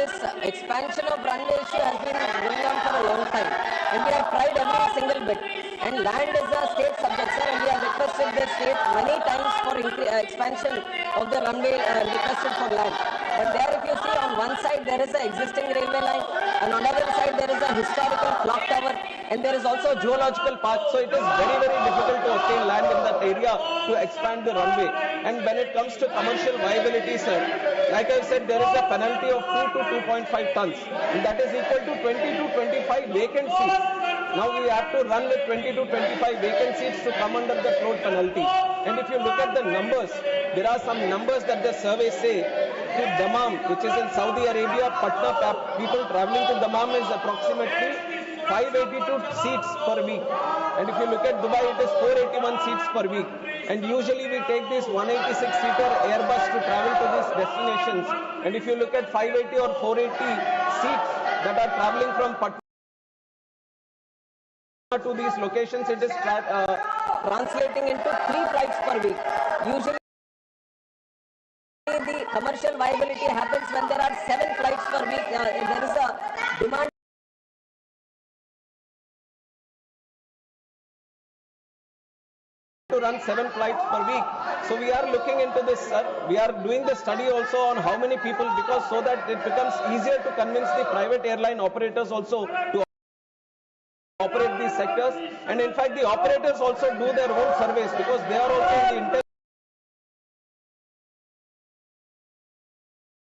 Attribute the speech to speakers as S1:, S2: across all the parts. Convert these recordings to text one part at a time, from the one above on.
S1: this expansion of runway issue has been going on for a long time, and we have tried every single bit. And land is a state subject, sir, and we have requested the state many times for expansion of the runway requested for land. But there, if you see, on one side there is an existing railway line, and on the other side there is a historical clock tower, and there is also a geological park. So it is very, very difficult to obtain land in that area to expand the runway. And when it comes to commercial viability, sir, like I said, there is a penalty of 2 to 2.5 tons, and that is equal to 20 to 25 vacant seats. Now we have to run with 20 to 25 vacant seats to come under the float penalty. And if you look at the numbers, there are some numbers that the survey say. To Dammam, which is in Saudi Arabia, Patna, people traveling to Dammam is approximately 582 seats per week. And if you look at Dubai, it is 481 seats per week. And usually we take this 186-seater Airbus to travel to these destinations. And if you look at 580 or 480 seats that are traveling from Patna to these locations, it is translating into 3 flights per week. Usually the commercial viability happens when there are 7 flights per week. There is a demand to run 7 flights per week. So we are looking into this, sir. We are doing the study also on how many people, because so that it becomes easier to convince the private airline operators also to operate these sectors. And in fact, the operators also do their own surveys, because they are also in the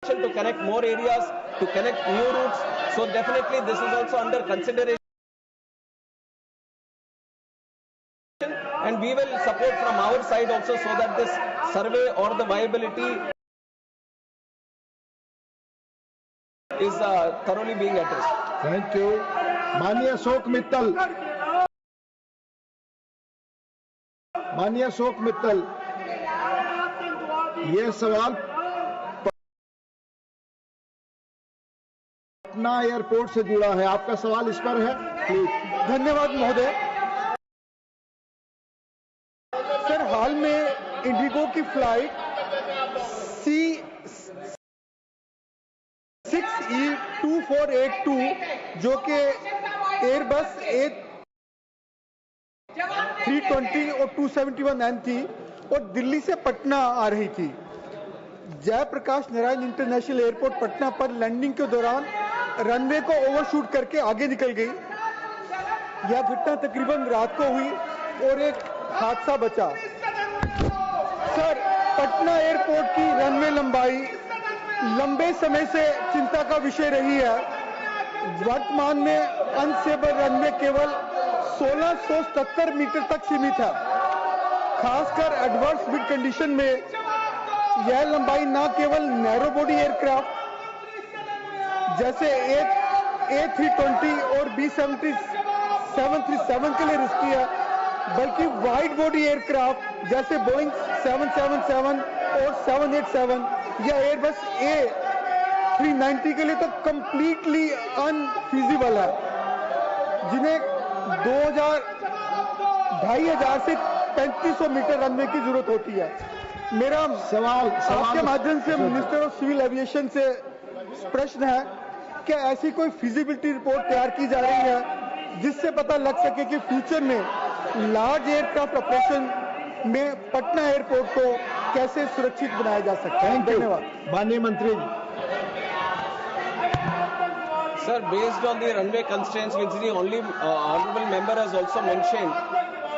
S1: intent to connect more areas, to connect new routes. So definitely this is also under consideration, and we will support from our side also, so that this survey or the viability is thoroughly being addressed.
S2: Thank you. माननीय अशोक मित्तल, ये सवाल Patna airport से जुड़ा है। आपका सवाल इस पर है, प्लीज।
S3: धन्यवाद महोदय। सर, हाल में इंडिगो की फ्लाइट C6E2482 जो कि एयरबस A320 और 271N थी और दिल्ली से पटना आ रही थी। जयप्रकाश नारायण इंटरनेशनल एयरपोर्ट पटना पर लैंडिंग के दौरान रनवे को ओवरशूट करके आगे निकल गई। यह घटना तकरीबन रात को हुई और एक हादसा बचा। सर, पटना एयरपोर्ट की रनवे लंबाई लंबे समय से चिंता का विषय रही है। वर्तमान में अनस्टेबल रनवे केवल 1677 मीटर तक सीमित है। खासकर एडवर्स विंड कंडीशन में यह लंबाई न केवल नैरो बॉडी एयरक्राफ्ट जैसे A320 और B737 के लिए रिस्की है, बल्कि वाइड बॉडी एयरक्राफ्ट जैसे बोइंग 777 और 787 या एयरबस A390 के लिए तो कंप्लीटली अनफीजिबल है, जिन्हें 2500 से 3500 मीटर रनवे की जरूरत होती है। मेरा सवाल आपके माध्यम से मिनिस्टर ऑफ सिविल एविएशन से प्रश्न है, क्या ऐसी कोई फिजिबिलिटी रिपोर्ट तैयार की जा रही है जिससे पता लग सके कि फ्यूचर में लार्ज एयरक्राफ्ट ऑपरेशन में पटना एयरपोर्ट को कैसे सुरक्षित बनाया जा सकता है? धन्यवाद।
S2: माननीय मंत्री जी।
S4: Sir, based on the runway constraints, which the only honorable member has also mentioned,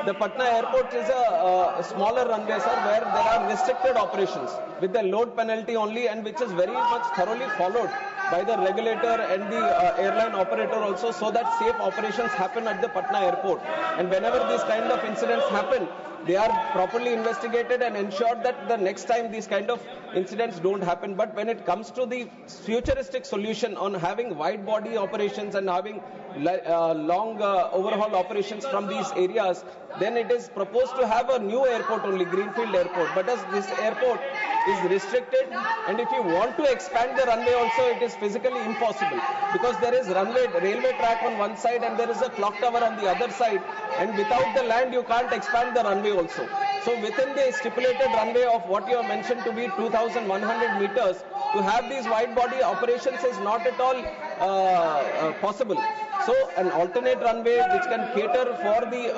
S4: the Patna airport is a smaller runway, sir, where there are restricted operations with the load penalty only, and which is very much thoroughly followed by the regulator and the airline operator also, so that safe operations happen at the Patna airport. And whenever these kind of incidents happen, they are properly investigated and ensured that the next time these kind of incidents don't happen. But when it comes to the futuristic solution on having wide body operations and having long overhaul operations from these areas, then it is proposed to have a new airport only, greenfield airport. But as this airport is restricted, and if you want to expand the runway also, it is physically impossible because there is railway track on one side and there is a clock tower on the other side, and without the land you can't expand the runway also. So within the stipulated runway of what you have mentioned to be 2,100 meters, to have these wide body operations is not at all possible. So an alternate runway which can cater for the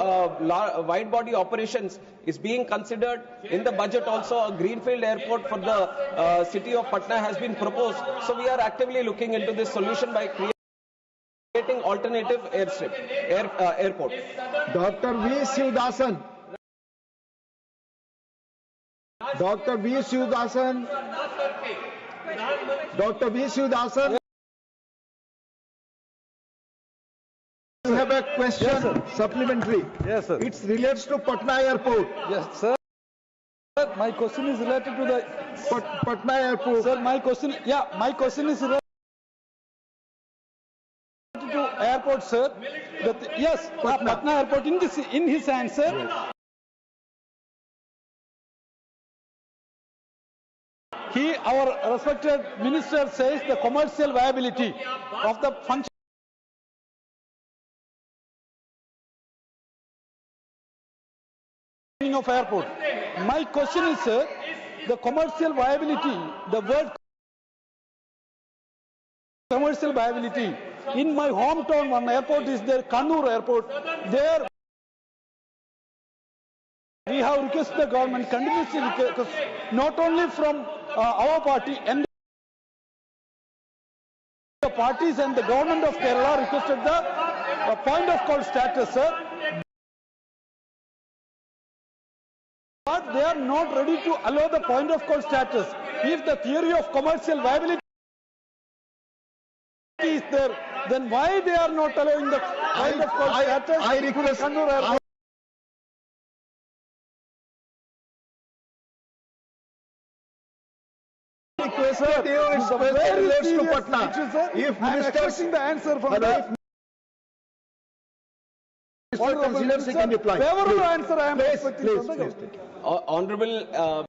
S4: wide body operations is being considered. In the budget also a greenfield airport for the city of Patna has been proposed. So we are actively looking into this solution by creating alternative airport.
S2: Dr. V. Shivdasan. Dr. V. Shivdasan. Dr. V. Shivdasan. I have a question,
S5: yes,
S2: supplementary.
S5: Yes, sir.
S2: It relates to Patna Airport.
S5: Yes, sir. My question is related to the
S2: Patna Airport.
S5: Sir, my question is related to airport, sir. Yes, Patna Airport in his answer. Yes. Our respected minister says the commercial viability of the function of airport. My question is, sir, the commercial viability, the word commercial viability. In my hometown, one airport is there, Kannur Airport. There we have requested the government, continuously request, not only from our party and the parties and the government of Kerala requested the point of call status, sir. But they are not ready to allow the point of call status. If the theory of commercial viability is there, then why they are not allowing the point of call status?
S2: I request.
S5: Sir,
S2: where relates to Patna.
S5: If I am expecting the answer from the
S2: considers he can reply.
S5: Favorable answer I am expecting from the
S2: please.
S4: Honorable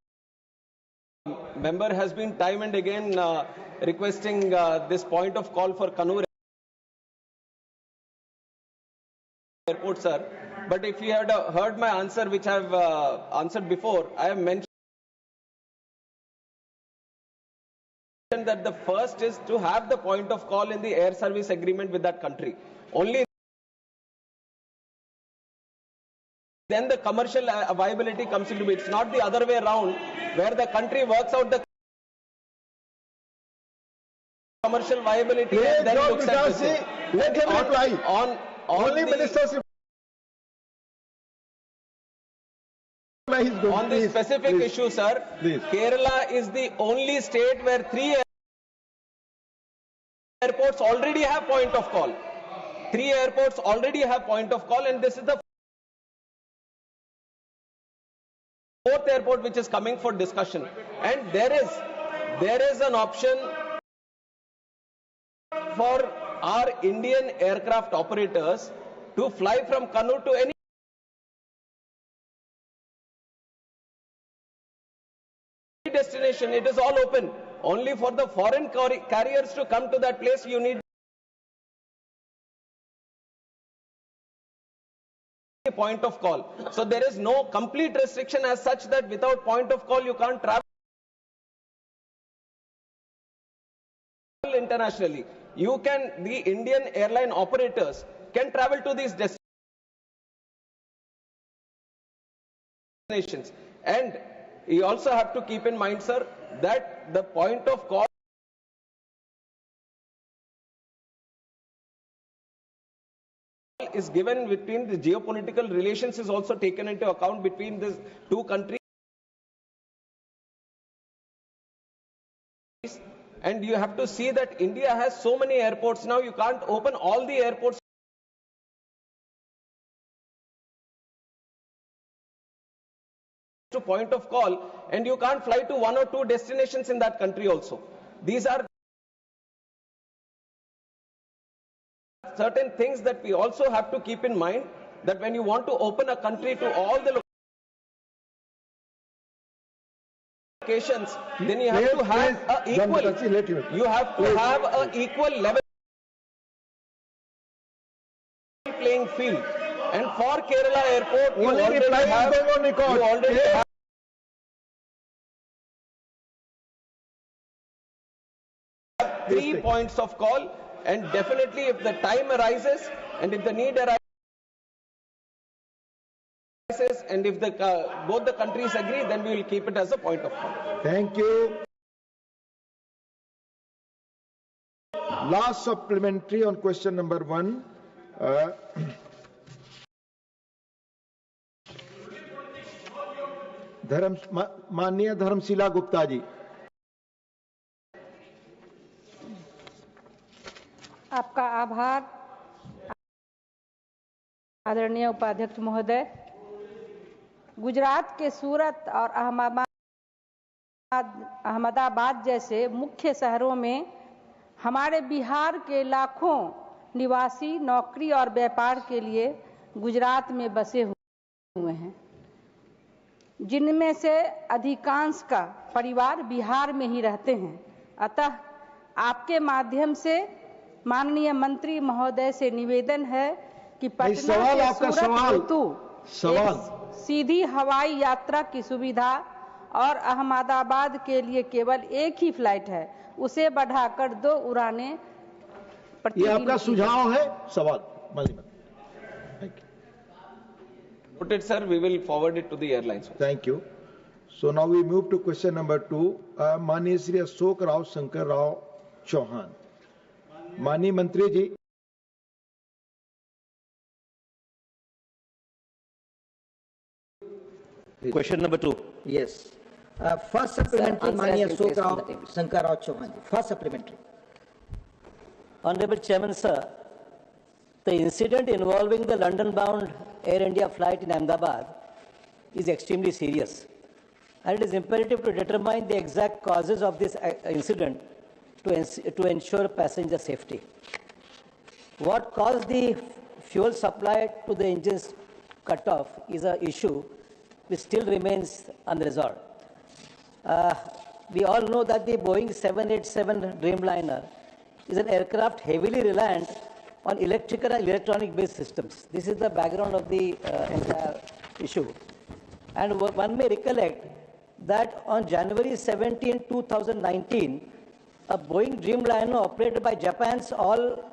S4: member has been time and again requesting this point of call for Kannur Airport, sir. But if you had heard my answer, which I have answered before, I have mentioned that the first is to have the point of call in the air service agreement with that country. Only then the commercial viability comes into it. It's not the other way around, where the country works out the commercial viability and then looks at the same.
S2: Let him reply. Only ministers
S4: on this specific issue, sir, Kerala is the only state where 3 airports already have point of call. 3 airports already have point of call, and this is the 4th airport which is coming for discussion. And there is an option for our Indian aircraft operators to fly from Kannur to any destination. It is all open. Only for the foreign carriers to come to that place, you need a point of call. So there is no complete restriction as such that without point of call you can't travel internationally. The Indian airline operators can travel to these destinations. And you also have to keep in mind, sir, that the point of call is given between the geopolitical relations is also taken into account between these two countries. And you have to see that India has so many airports now, you can't open all the airports to point of call, and you can't fly to 1 or 2 destinations in that country also. These are certain things that we also have to keep in mind, that when you want to open a country to all the applications, then you have to have a equal. You have to have a equal level playing field. And for Kerala Airport, you already have 3 points of call, and definitely if the time arises and if the need arises and if both the countries agree, then we will keep it as a point of call.
S2: Thank you. Last supplementary on question number 1. माननीय धर्मशिला गुप्ता जी।
S6: आपका आभार आदरणीय उपाध्यक्ष महोदय। गुजरात के सूरत और अहमदाबाद जैसे मुख्य शहरों में हमारे बिहार के लाखों निवासी नौकरी और व्यापार के लिए गुजरात में बसे हुए हैं, जिनमें से अधिकांश का परिवार बिहार में ही रहते हैं। अतः आपके माध्यम से माननीय मंत्री महोदय से निवेदन है कि पटना से सूरत हेतु सीधी हवाई यात्रा की सुविधा और अहमदाबाद के लिए केवल एक ही फ्लाइट है, उसे बढ़ाकर 2 उड़ानें
S2: ये आपका सुझाव है? सवाल
S4: Noted, sir. We will forward it to the airlines.
S2: Thank you. So now we move to question number 2. माननीय श्री अशोक राव शंकर राव चौहान। माननीय मंत्री जी।
S7: Question number 2.
S8: Yes. First supplementary, Mani Ashok Rao Shankar Rao Chauhan. First supplementary.
S7: Honorable Chairman, sir, the incident involving the London-bound Air India flight in Ahmedabad is extremely serious, and it is imperative to determine the exact causes of this incident to ensure passenger safety. What caused the fuel supply to the engines cut off is an issue which still remains unresolved. We all know that the Boeing 787 Dreamliner is an aircraft heavily reliant on electrical and electronic-based systems. This is the background of the entire issue. And one may recollect that on January 17, 2019, a Boeing Dreamliner operated by Japan's All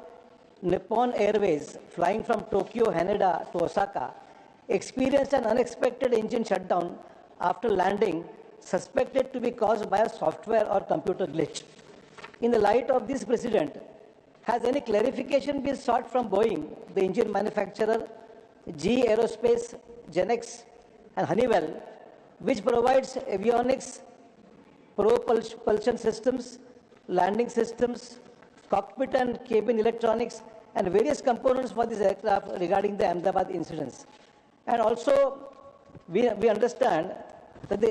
S7: Nippon Airways, flying from Tokyo, Haneda to Osaka, experienced an unexpected engine shutdown after landing, suspected to be caused by a software or computer glitch. In the light of this precedent, has any clarification been sought from Boeing, the engine manufacturer, GE Aerospace, Genex, and Honeywell, which provides avionics, propulsion systems, landing systems, cockpit and cabin electronics, and various components for this aircraft regarding the Ahmedabad incidents? And also, we understand that,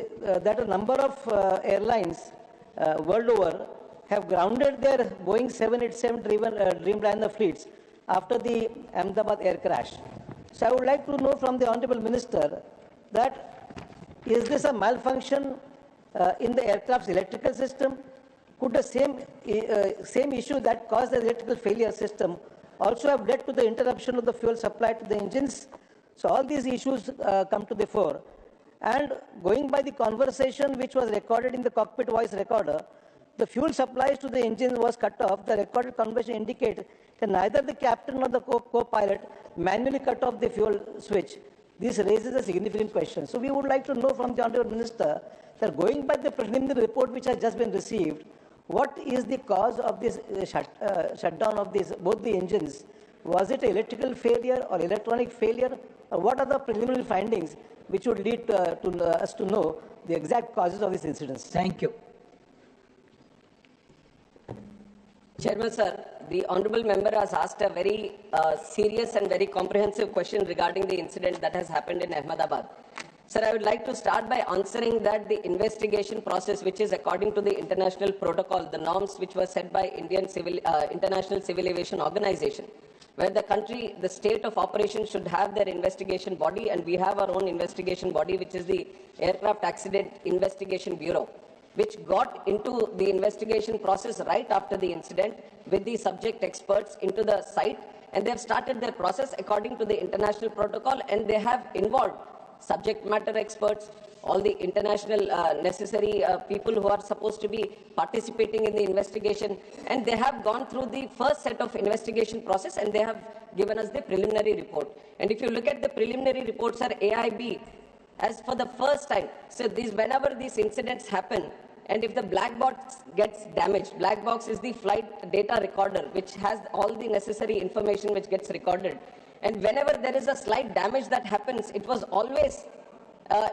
S7: that a number of airlines world over have grounded their Boeing 787 Dreamliner fleets after the Ahmedabad air crash. So I would like to know from the Honorable Minister that is this a malfunction in the aircraft's electrical system? Could the same issue that caused the electrical failure system also have led to the interruption of the fuel supply to the engines? So all these issues come to the fore. And going by the conversation which was recorded in the cockpit voice recorder, the fuel supplies to the engine was cut off. The recorded conversation indicates that neither the captain nor the co-pilot manually cut off the fuel switch. This raises a significant question. So we would like to know from the Honorable Minister that going by the preliminary report which has just been received, what is the cause of this shutdown of both the engines? Was it electrical failure or electronic failure? Or what are the preliminary findings which would lead us to know the exact causes of these incidents?
S8: Thank you.
S1: Chairman sir, the honourable member has asked a very serious and very comprehensive question regarding the incident that has happened in Ahmedabad. Sir, I would like to start by answering that the investigation process, which is according to the international protocol, the norms which were set by International Civil Aviation Organization, where the state of operation should have their investigation body, and we have our own investigation body, which is the Aircraft Accident Investigation Bureau. which got into the investigation process right after the incident with the subject experts into the site, and they have started their process according to the international protocol, and they have involved subject matter experts, all the international necessary people who are supposed to be participating in the investigation, and they have gone through the first set of investigation process, and they have given us the preliminary report. And if you look at the preliminary reports, sir, AIB, as for the first time, so whenever these incidents happen, and if the black box gets damaged, black box is the flight data recorder, which has all the necessary information which gets recorded. And whenever there is a slight damage that happens, it was always,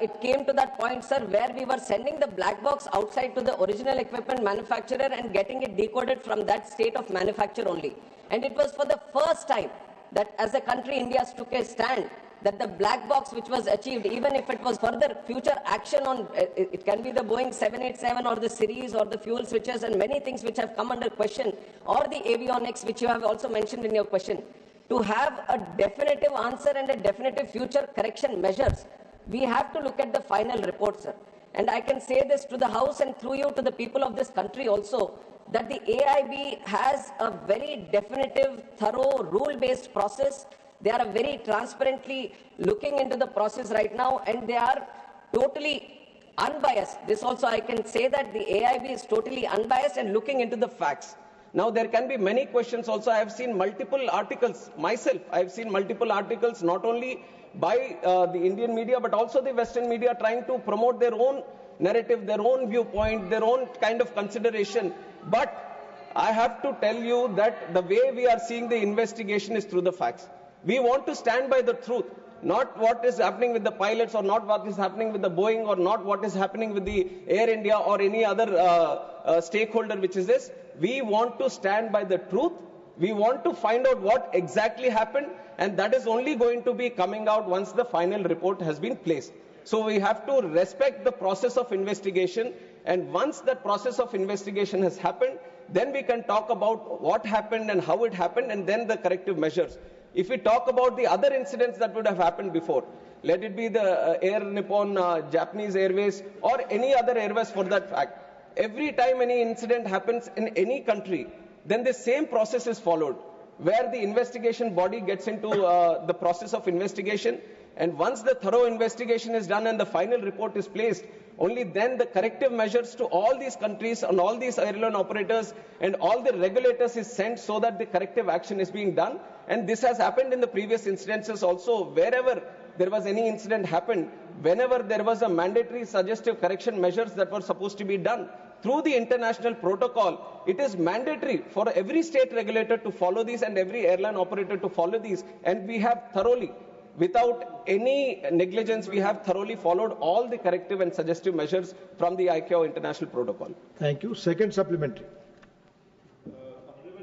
S1: it came to that point, sir, where we were sending the black box outside to the original equipment manufacturer and getting it decoded from that state of manufacture only. And it was for the first time that as a country, India took a stand that the black box which was achieved, even if it was further future action on, it can be the Boeing 787 or the series or the fuel switches and many things which have come under question, or the avionics which you have also mentioned in your question, to have a definitive answer and a definitive future correction measures, we have to look at the final report, sir. And I can say this to the House and through you to the people of this country also, that the AIB has a very definitive, thorough, rule-based process. They are very transparently looking into the process right now, and they are totally unbiased. This also I can say that the AIB is totally unbiased and looking into the facts.
S4: Now, there can be many questions also. I have seen multiple articles myself. I have seen multiple articles not only by the Indian media, but also the Western media trying to promote their own narrative, their own viewpoint, their own kind of consideration. But I have to tell you that the way we are seeing the investigation is through the facts. We want to stand by the truth, not what is happening with the pilots or not what is happening with the Boeing or not what is happening with the Air India or any other stakeholder which is this. We want to stand by the truth. We want to find out what exactly happened, and that is only going to be coming out once the final report has been placed. So we have to respect the process of investigation, and once that process of investigation has happened, then we can talk about what happened and how it happened, and then the corrective measures. If we talk about the other incidents that would have happened before, let it be the Air Nippon, Japanese Airways, or any other airways for that fact, every time any incident happens in any country, then the same process is followed, where the investigation body gets into the process of investigation, and once the thorough investigation is done and the final report is placed, only then the corrective measures to all these countries and all these airline operators and all the regulators is sent so that the corrective action is being done. And this has happened in the previous incidences also. Wherever there was any incident happened, whenever there was a mandatory suggestive correction measures that were supposed to be done through the international protocol, it is mandatory for every state regulator to follow these and every airline operator to follow these. And we have thoroughly, without any negligence, we have thoroughly followed all the corrective and suggestive measures from the ICAO international protocol.
S2: Thank you. Second supplementary.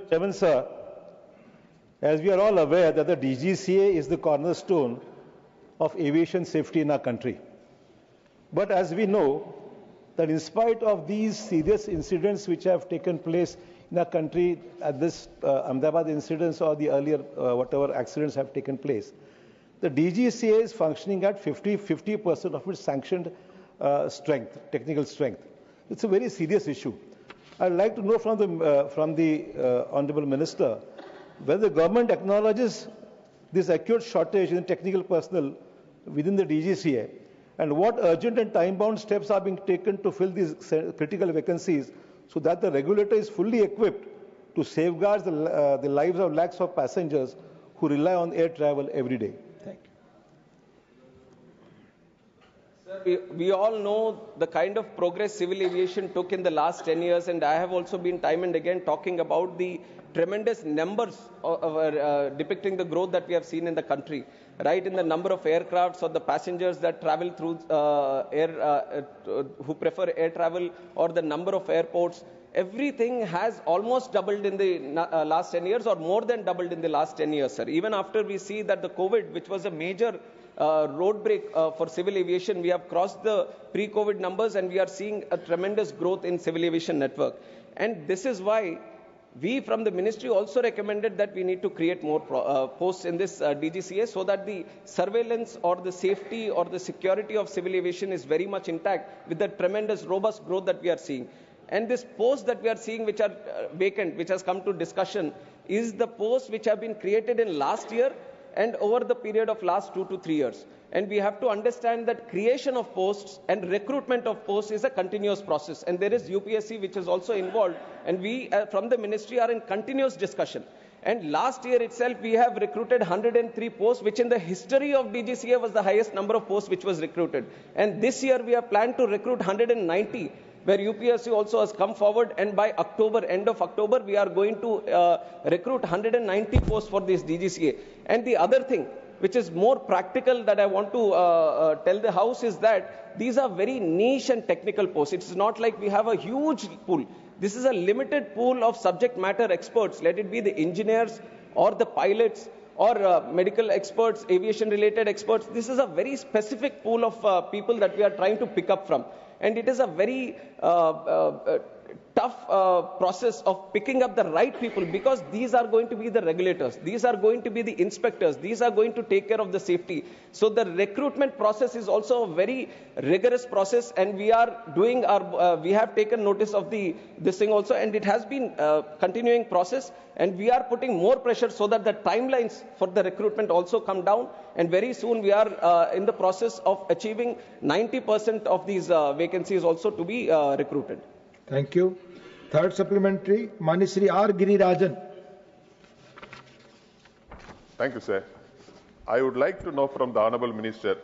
S9: Chairman, sir, as we are all aware that the DGCA is the cornerstone of aviation safety in our country. But as we know, that in spite of these serious incidents which have taken place in our country at this Ahmedabad incidents or the earlier whatever accidents have taken place, the DGCA is functioning at 50% of its sanctioned strength, technical strength. It's a very serious issue. I'd like to know from the Honorable Minister whether the government acknowledges this acute shortage in technical personnel within the DGCA, and what urgent and time-bound steps are being taken to fill these critical vacancies so that the regulator is fully equipped to safeguard the lives of lakhs of passengers who rely on air travel every day.
S2: Thank
S4: Sir,
S2: you.
S4: we all know the kind of progress civil aviation took in the last 10 years, and I have also been time and again talking about the tremendous numbers depicting the growth that we have seen in the country, right, in the number of aircrafts or the passengers that travel through who prefer air travel, or the number of airports. Everything has almost doubled in the last 10 years or more than doubled in the last 10 years, sir. Even after we see that the COVID, which was a major road break for civil aviation, we have crossed the pre-COVID numbers and we are seeing a tremendous growth in civil aviation network. And this is why we from the ministry also recommended that we need to create more posts in this DGCA so that the surveillance or the safety or the security of civil aviation is very much intact with the tremendous robust growth that we are seeing. And this posts that we are seeing which are vacant, which has come to discussion, is the posts which have been created in last year and over the period of last 2 to 3 years. And we have to understand that creation of posts and recruitment of posts is a continuous process. And there is UPSC which is also involved. And we from the ministry are in continuous discussion. And last year itself, we have recruited 103 posts, which in the history of DGCA was the highest number of posts which was recruited. And this year we have planned to recruit 190, where UPSC also has come forward. And by October, end of October, we are going to recruit 190 posts for this DGCA. And the other thing, which is more practical that I want to tell the House, is that these are very niche and technical posts. It's not like we have a huge pool. This is a limited pool of subject matter experts, let it be the engineers or the pilots or medical experts, aviation related experts. This is a very specific pool of people that we are trying to pick up from. And it is a very tough process of picking up the right people, because these are going to be the regulators, these are going to be the inspectors, these are going to take care of the safety. So the recruitment process is also a very rigorous process, and we are doing our we have taken notice of this thing also, and it has been continuing process, and we are putting more pressure so that the timelines for the recruitment also come down, and very soon we are in the process of achieving 90% of these vacancies also to be recruited.
S2: Thank you. Third supplementary, Manisri R. Girirajan.
S10: Thank you, sir. I would like to know from the Honourable Minister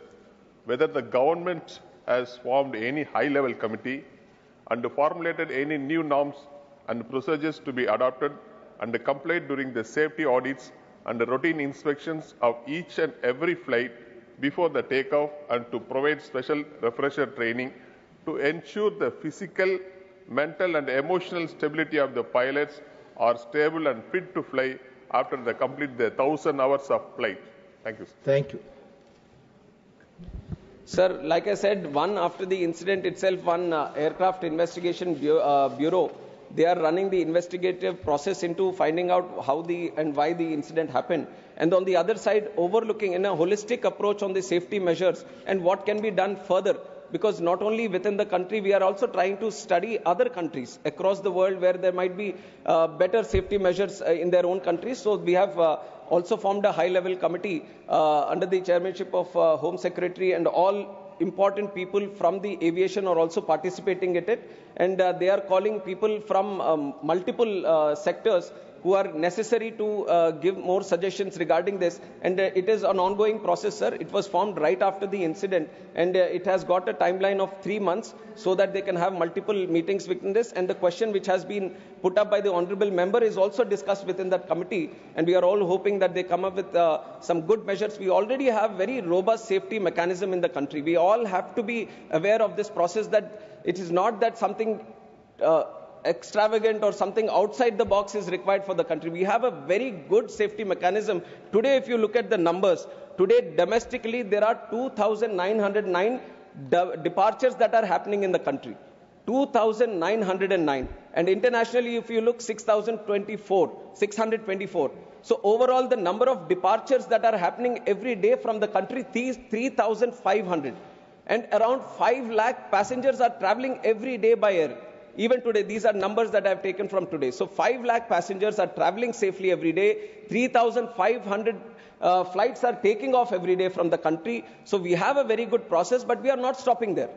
S10: whether the government has formed any high-level committee and formulated any new norms and procedures to be adopted and complied during the safety audits and the routine inspections of each and every flight before the takeoff, and to provide special refresher training to ensure the physical, mental and emotional stability of the pilots are stable and fit to fly after they complete the 1,000 hours of flight. Thank you, sir.
S2: Thank you.
S4: Sir, like I said, after the incident itself, one aircraft investigation bureau, they are running the investigative process into finding out how and why the incident happened. And on the other side, overlooking in a holistic approach on the safety measures and what can be done further. Because not only within the country, we are also trying to study other countries across the world where there might be better safety measures in their own countries. So we have also formed a high-level committee under the chairmanship of Home Secretary, and all important people from the aviation are also participating in it. And they are calling people from multiple sectors who are necessary to give more suggestions regarding this. And it is an ongoing process, sir. It was formed right after the incident, and it has got a timeline of 3 months so that they can have multiple meetings within this. And the question which has been put up by the honorable member is also discussed within that committee, and we are all hoping that they come up with some good measures. We already have very robust safety mechanism in the country. We all have to be aware of this process, that it is not that something extravagant or something outside the box is required for the country. We have a very good safety mechanism. Today, if you look at the numbers, today domestically there are 2,909 departures that are happening in the country. 2,909. And internationally, if you look, 624. So overall, the number of departures that are happening every day from the country is 3,500. And around 5 lakh passengers are traveling every day by air. Even today, these are numbers that I have taken from today. So 5 lakh passengers are traveling safely every day. 3,500 flights are taking off every day from the country. So we have a very good process, but we are not stopping there.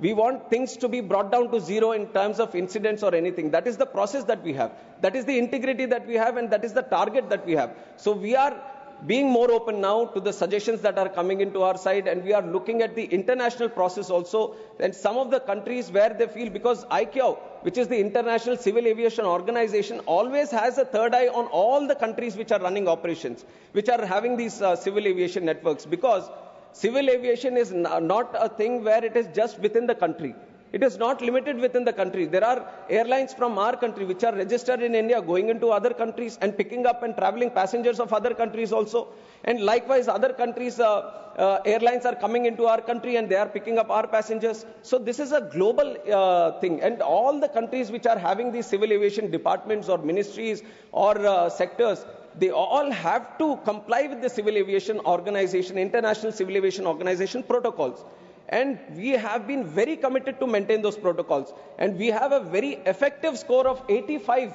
S4: We want things to be brought down to zero in terms of incidents or anything. That is the process that we have. That is the integrity that we have, and that is the target that we have. So we are being more open now to the suggestions that are coming into our side, and we are looking at the international process also, and some of the countries where they feel, because ICAO, which is the International Civil Aviation Organization, always has a third eye on all the countries which are running operations, which are having these civil aviation networks, because civil aviation is not a thing where it is just within the country. It is not limited within the country. There are airlines from our country which are registered in India going into other countries and picking up and traveling passengers of other countries also. And likewise, other countries, airlines are coming into our country and they are picking up our passengers. So this is a global thing. And all the countries which are having these civil aviation departments or ministries or sectors, they all have to comply with the Civil Aviation Organization, International Civil Aviation Organization protocols. And we have been very committed to maintain those protocols. And we have a very effective score of 85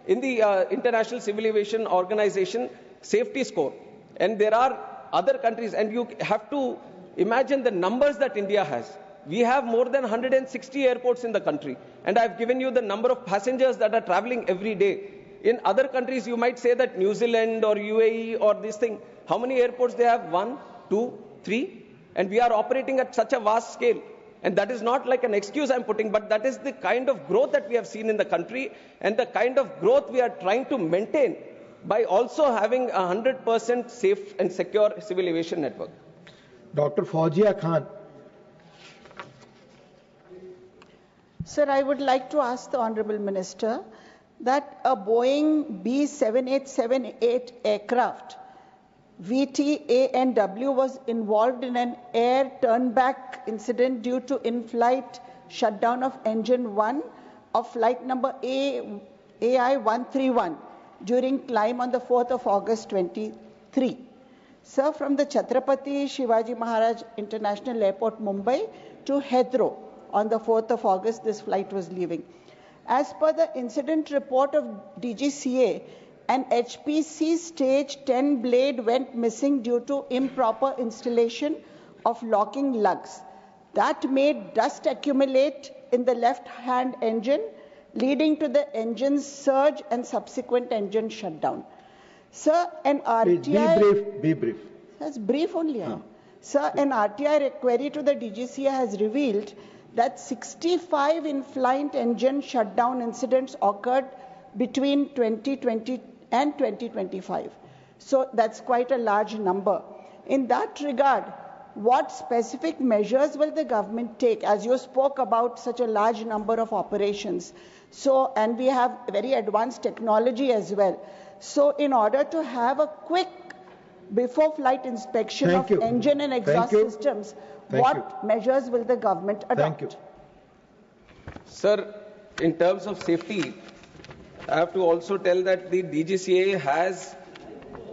S4: in the International Civil Aviation Organization safety score. And there are other countries, and you have to imagine the numbers that India has. We have more than 160 airports in the country. And I've given you the number of passengers that are traveling every day. In other countries, you might say that New Zealand or UAE or this thing, how many airports they have? 1, 2, 3. And we are operating at such a vast scale. And that is not like an excuse I'm putting, but that is the kind of growth that we have seen in the country and the kind of growth we are trying to maintain by also having a 100% safe and secure civil aviation network.
S2: Dr. Fauzia Khan.
S11: Sir, I would like to ask the Honorable Minister that a Boeing B7878 aircraft VTANW was involved in an air turnback incident due to in-flight shutdown of engine 1 of flight number AI131 during climb on the 4th of August 23. Sir, from the Chhatrapati Shivaji Maharaj International Airport, Mumbai to Heathrow on the 4th of August, this flight was leaving. As per the incident report of DGCA, an HPC stage 10 blade went missing due to improper installation of locking lugs. That made dust accumulate in the left-hand engine, leading to the engine's surge and subsequent engine shutdown. Sir, an RTI...
S2: Be brief.
S11: That's brief only. Sir, an RTI query to the DGCA has revealed that 65 in-flight engine shutdown incidents occurred between 2020 and 2025. So that's quite a large number. In that regard, what specific measures will the government take, as you spoke about such a large number of operations? So, and we have very advanced technology as well. So in order to have a quick before flight inspection of engine and exhaust systems, what measures will the government adopt?
S2: Thank you.
S4: Sir, in terms of safety, I have to also tell that the DGCA has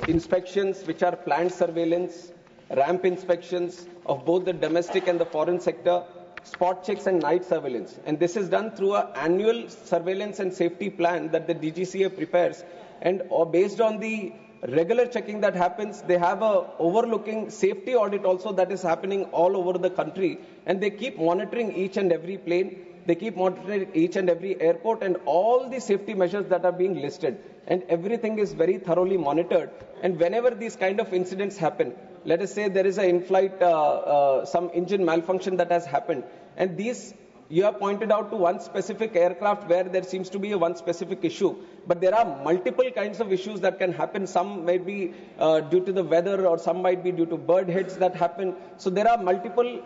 S4: inspections which are planned surveillance, ramp inspections of both the domestic and the foreign sector, spot checks and night surveillance. And this is done through an annual surveillance and safety plan that the DGCA prepares. And based on the regular checking that happens, they have a overlooking safety audit also that is happening all over the country. And they keep monitoring each and every plane. They keep monitoring each and every airport and all the safety measures that are being listed. And everything is very thoroughly monitored. And whenever these kind of incidents happen, let us say there is an in-flight, some engine malfunction that has happened. And these, you have pointed out to one specific aircraft where there seems to be one specific issue. But there are multiple kinds of issues that can happen. Some might be due to the weather or some might be due to bird heads that happen. So there are multiple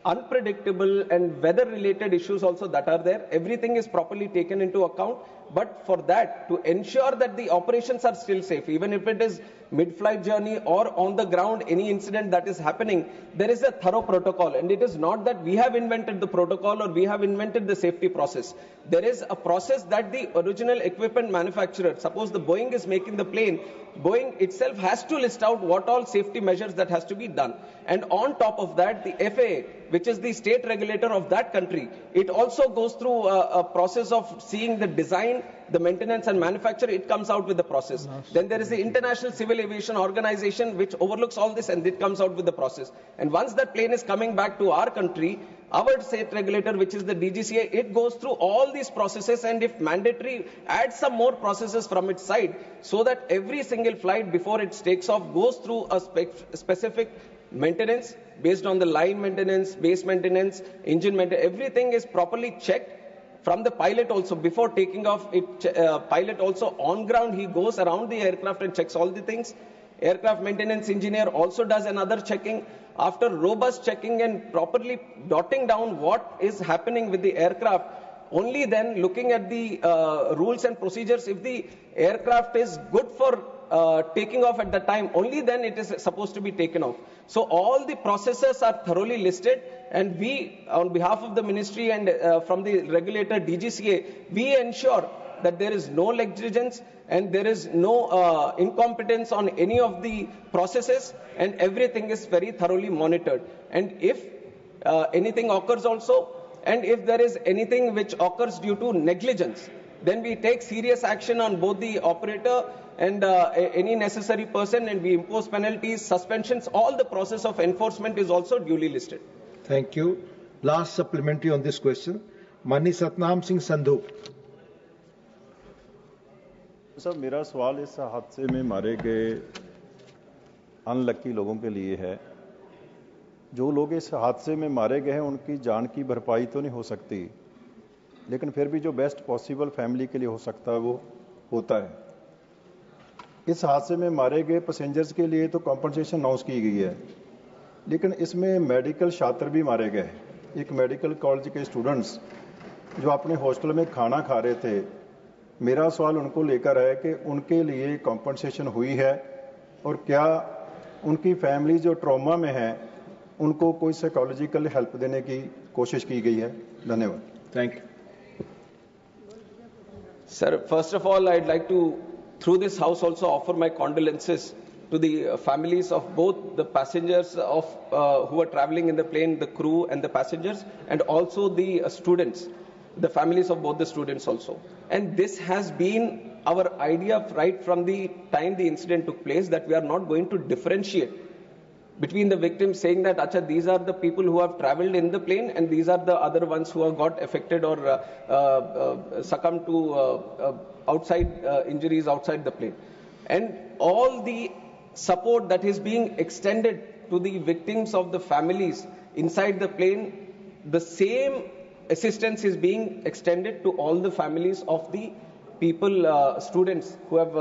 S4: unpredictable and weather-related issues also that are there. Everything is properly taken into account. But for that, to ensure that the operations are still safe, even if it is mid-flight journey or on the ground, any incident that is happening, there is a thorough protocol. And it is not that we have invented the protocol or we have invented the safety process. There is a process that the original equipment manufacturer, suppose the Boeing is making the plane, Boeing itself has to list out what all safety measures that has to be done. And on top of that, the FAA, which is the state regulator of that country, it also goes through a process of seeing the design, the maintenance and manufacture. It comes out with the process. Then there is the International Civil Aviation Organization which overlooks all this and it comes out with the process. And once that plane is coming back to our country, our state regulator, which is the DGCA, it goes through all these processes and if mandatory, adds some more processes from its side so that every single flight before it takes off goes through a specific maintenance based on the line maintenance, base maintenance, engine maintenance. Everything is properly checked from the pilot also. Before taking off, pilot also on ground, he goes around the aircraft and checks all the things. Aircraft maintenance engineer also does another checking. After robust checking and properly jotting down what is happening with the aircraft, only then looking at the rules and procedures, if the aircraft is good for taking off at the time, only then it is supposed to be taken off. So all the processes are thoroughly listed, and we, on behalf of the ministry and from the regulator DGCA, we ensure that there is no negligence and there is no incompetence on any of the processes, and everything is very thoroughly monitored. And if anything occurs also, and if there is anything which occurs due to negligence, then we take serious action on both the operator and any necessary person, and we impose penalties, suspensions. All the process of enforcement is also duly listed.
S2: Thank you. Last supplementary on this question. Mani Satnam Singh Sandhu.
S12: Sir, मेरा सवाल इस हादसे में मारे गए unlucky लोगों के लिए है। जो लोग इस हादसे में मारे गए हैं उनकी जान की भरपाई तो नहीं हो सकती, लेकिन फिर भी जो बेस्ट पॉसिबल फैमिली के लिए हो सकता है वो होता है। इस हादसे में मारे गए पैसेंजर्स के लिए तो कॉम्पनसेशन अनाउंस की गई है, लेकिन इसमें मेडिकल छात्र भी मारे गए। एक मेडिकल कॉलेज के स्टूडेंट्स जो अपने हॉस्टल में खाना खा रहे थे, मेरा सवाल उनको लेकर है कि उनके लिए कॉम्पनसेशन हुई है, और क्या उनकी फैमिली जो ट्रॉमा में है उनको कोई साइकोलॉजिकल हेल्प देने की कोशिश की गई है? धन्यवाद।
S2: Thank you.
S4: Sir, first of all, I'd like to, through this house, also offer my condolences to the families of both the passengers of who are traveling in the plane, the crew and the passengers, and also the students, the families of both the students also. And this has been our idea right from the time the incident took place, that we are not going to differentiate between the victims, saying that Acha, these are the people who have traveled in the plane and these are the other ones who have got affected or succumbed to outside injuries outside the plane. And all the support that is being extended to the victims of the families inside the plane, the same assistance is being extended to all the families of the people, students who have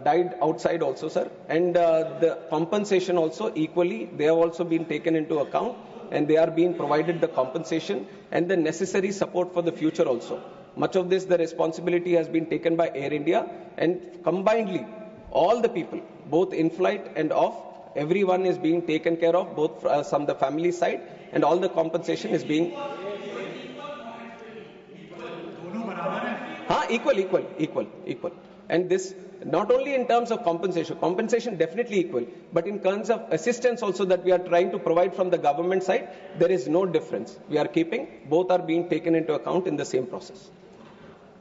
S4: died outside also, sir. And the compensation also equally, they have also been taken into account, and they are being provided the compensation and the necessary support for the future also. Much of this, the responsibility has been taken by Air India, and combinedly, all the people, both in flight and off, everyone is being taken care of, both from the family side, and all the compensation is being equal. And this, not only in terms of compensation definitely equal, but in terms of assistance also that we are trying to provide from the government side, there is no difference. We are keeping, both are being taken into account in the same process.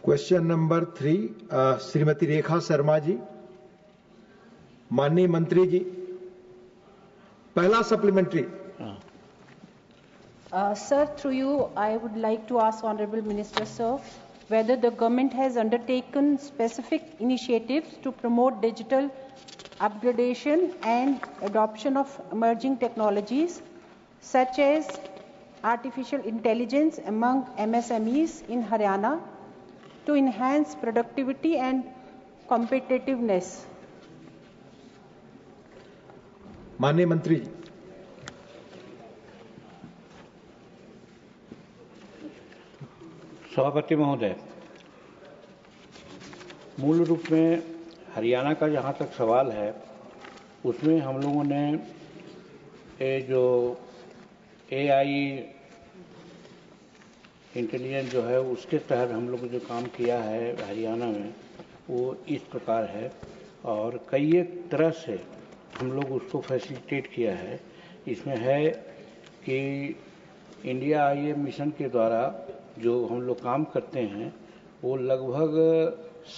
S2: Question number 3, Srimati Rekha Sharma ji. माननीय मंत्री जी, पहला supplementary.
S6: Sir, through you, I would like to ask Honorable Minister, sir, whether the government has undertaken specific initiatives to promote digital upgradation and adoption of emerging technologies such as artificial intelligence among MSMEs in Haryana to enhance productivity and competitiveness.
S2: माननीय मंत्री जी।
S13: सभापति महोदय, मूल रूप में हरियाणा का जहाँ तक सवाल है, उसमें हम लोगों ने ये जो AI इंटेलिजेंस जो है उसके तहत हम लोग जो काम किया है हरियाणा में, वो इस प्रकार है, और कई एक तरह से हम लोग उसको फैसिलिटेट किया है। इसमें है कि इंडिया IAM मिशन के द्वारा जो हम लोग काम करते हैं, वो लगभग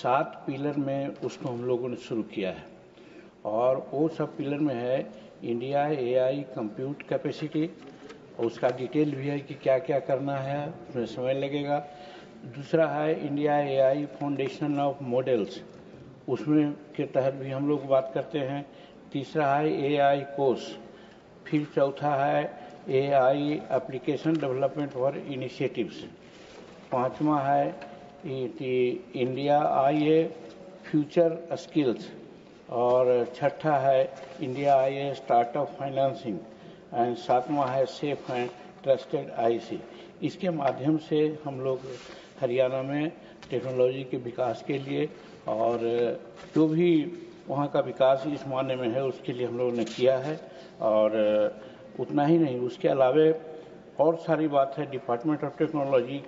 S13: 7 पिलर में उसको हम लोगों ने शुरू किया है, और वो सब पिलर में है इंडिया AI कंप्यूट कैपेसिटी, उसका डिटेल भी है कि क्या क्या करना है, उसमें समय लगेगा। दूसरा है India AI foundation of models, उसमें के तहत भी हम लोग बात करते हैं। तीसरा है AI कोर्स, फिर चौथा है AI application development for initiatives, पांचवा है इंडिया IA फ्यूचर स्किल्स, और छठा है India I startup financing and सातवां है सेफ एंड ट्रस्टेड आईसी। इसके माध्यम से हम लोग हरियाणा में टेक्नोलॉजी के विकास के लिए और जो भी वहाँ का विकास इस मायने में है उसके लिए हम लोगों ने किया है। और उतना ही नहीं, उसके अलावे और सारी बात है डिपार्टमेंट ऑफ टेक्नोलॉजी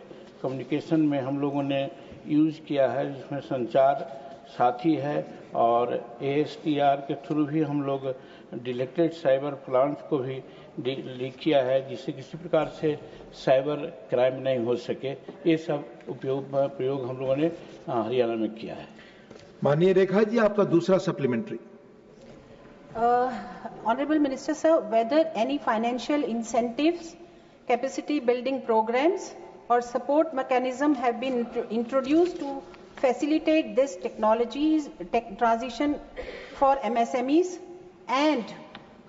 S13: कम्युनिकेशन में हम लोगों ने यूज़ किया है, जिसमें संचार साथी है और ASTR के थ्रू भी हम लोग डिलेक्टेड साइबर प्लांट्स को भी लीक किया है, जिससे किसी प्रकार से साइबर क्राइम नहीं हो सके। ये सब प्रयोग हम लोगों ने हरियाणा में किया है।
S2: माननीय रेखा जी, आपका दूसरा supplementary.
S6: Honorable Minister, sir, whether any financial incentives, capacity building programs or support mechanism have been introduced to facilitate this transition for MSMEs, and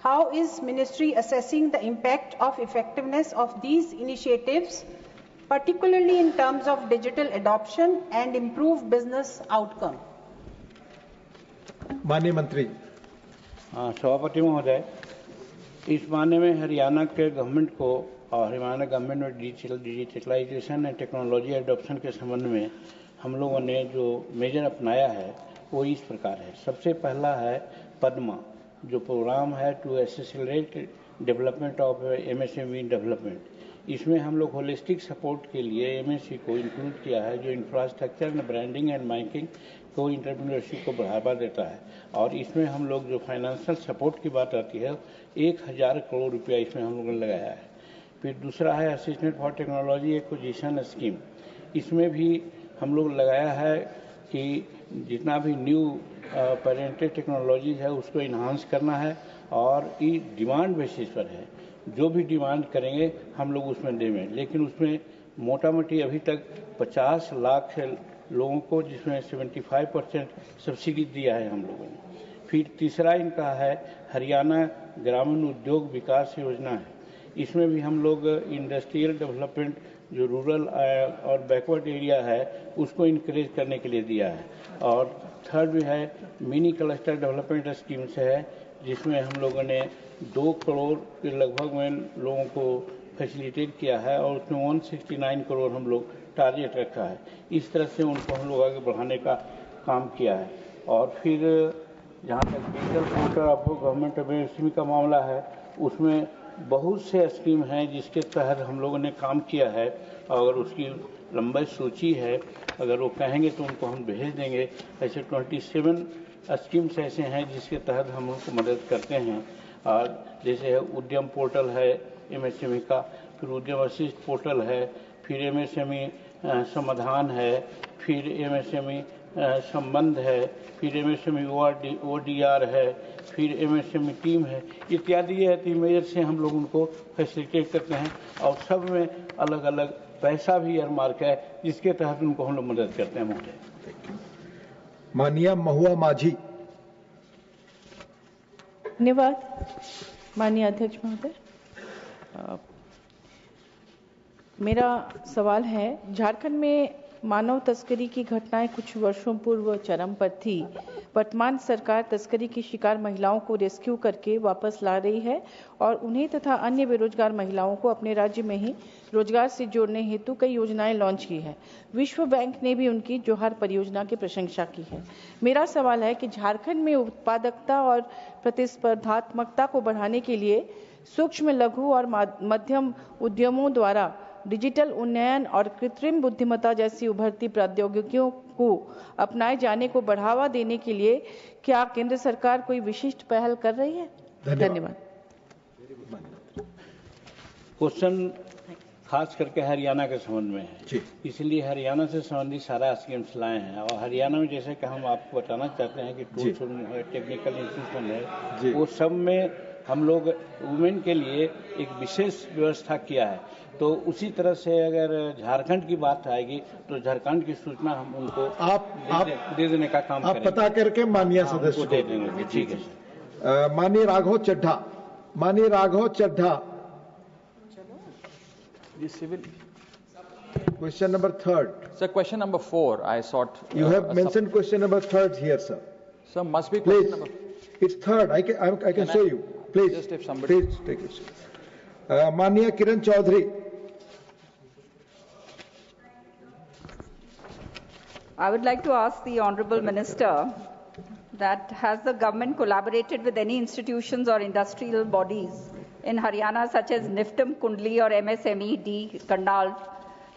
S6: how is Ministry assessing the impact of effectiveness of these initiatives, particularly in terms of digital adoption and improved business outcome?
S2: माननीय मंत्री।
S13: सभापति महोदय, इस मामले में हरियाणा के government को और हरियाणा गवर्नमेंट में डिजिटलाइजेशन एंड टेक्नोलॉजी एडॉप्शन के संबंध में हम लोगों ने जो मेजर अपनाया है वो इस प्रकार है। सबसे पहला है पद्मा, जो प्रोग्राम है to accelerate development of MSME development. इसमें हम लोग होलिस्टिक सपोर्ट के लिए MSE को इंक्लूड किया है, जो infrastructure and branding and marketing को एंटरप्रेन्योरशिप को बढ़ावा देता है। और इसमें हम लोग जो फाइनेंशियल सपोर्ट की बात आती है 1000 करोड़ रुपया इसमें हम लोगों ने लगाया है। फिर दूसरा है assistant for technology acquisition scheme. इसमें भी हम लोग लगाया है कि जितना भी न्यू पेरेंटेड टेक्नोलॉजी है उसको इन्हांस करना है और ये डिमांड बेसिस पर है। जो भी डिमांड करेंगे हम लोग उसमें देंगे, लेकिन उसमें मोटा मोटी अभी तक 50 लाख लोगों को, जिसमें 75% सब्सिडी दिया है हम लोगों ने। फिर तीसरा इनका है हरियाणा ग्रामीण उद्योग विकास योजना है। इसमें भी हम लोग इंडस्ट्रियल डेवलपमेंट जो रूरल और बैकवर्ड एरिया है उसको इनकरेज करने के लिए दिया है। और थर्ड भी है मिनी क्लस्टर डेवलपमेंट स्कीम से है, जिसमें हम लोगों ने 2 करोड़ के लगभग में लोगों को फैसिलिटेट किया है और उसमें 169 करोड़ हम लोग टारगेट रखा है। इस तरह से उनको हम लोग आगे बढ़ाने का काम किया है। और फिर जहाँ तक digital portal of government MSME का मामला है, उसमें बहुत से स्कीम हैं जिसके तहत हम लोगों ने काम किया है। अगर उसकी लंबी सूची है, अगर वो कहेंगे तो उनको हम भेज देंगे। ऐसे 27 स्कीम्स ऐसे हैं जिसके तहत हम उनको मदद करते हैं। और जैसे है उद्यम पोर्टल है एमएसएमई का, फिर उद्यम वशिष्ठ पोर्टल है, फिर एमएसएमई समाधान है, फिर एमएसएमई संबंध है, फिर एमएसएमई ODR है, फिर एमएसएमई टीम है, इत्यादि ये 3 मेजर से हम लोग उनको फैसिलिटेट करते हैं। और सब में अलग अलग पैसा भी एयरमार्क है जिसके तहत उनको हम लोग मदद करते हैं। महोदय।
S2: माननीय महुआ माझी।
S14: धन्यवाद माननीय अध्यक्ष महोदय। मेरा सवाल है, झारखंड में मानव तस्करी की घटनाएं कुछ वर्षों पूर्व चरम पर थी। वर्तमान सरकार तस्करी की शिकार महिलाओं को रेस्क्यू करके वापस ला रही है और उन्हें तथा अन्य बेरोजगार महिलाओं को अपने राज्य में ही रोजगार से जोड़ने हेतु कई योजनाएं लॉन्च की है। विश्व बैंक ने भी उनकी जोहार परियोजना की प्रशंसा की है। मेरा सवाल है कि झारखंड में उत्पादकता और प्रतिस्पर्धात्मकता को बढ़ाने के लिए सूक्ष्म, लघु और मध्यम उद्यमों द्वारा डिजिटल उन्नयन और कृत्रिम बुद्धिमत्ता जैसी उभरती प्रौद्योगिकियों को अपनाए जाने को बढ़ावा देने के लिए क्या केंद्र सरकार कोई विशिष्ट पहल कर रही है? धन्यवाद।
S13: क्वेश्चन खास करके हरियाणा के संबंध में है, इसलिए हरियाणा से संबंधित सारा स्कीम्स लाए हैं। और हरियाणा में जैसे कि हम आपको बताना चाहते हैं कि टूल्स टेक्निकल इंस्टीट्यूशन है, वो सब में हम लोग वुमेन के लिए एक विशेष व्यवस्था किया है। तो उसी तरह से अगर झारखंड की बात आएगी तो झारखंड की सूचना हम उनको दे देने का काम
S2: आप पता करके माननीय सदस्य
S13: दे देंगे। ठीक है।
S2: माननीय राघव चड्ढा। माननीय Raghav Chadha. Question number 3.
S15: Sir, question number 4. I sought.
S2: You have mentioned question number 3 here, sir.
S15: Sir, must be
S2: Please.
S15: question number.
S2: It's third. I can show you. Please.
S15: Just if somebody.
S2: Please take it. Mania Kiran Chaudhary.
S16: I would like to ask the Honourable Minister that has the government collaborated with any institutions or industrial bodies in Haryana such as NIFTM Kundli or MSME D Kandal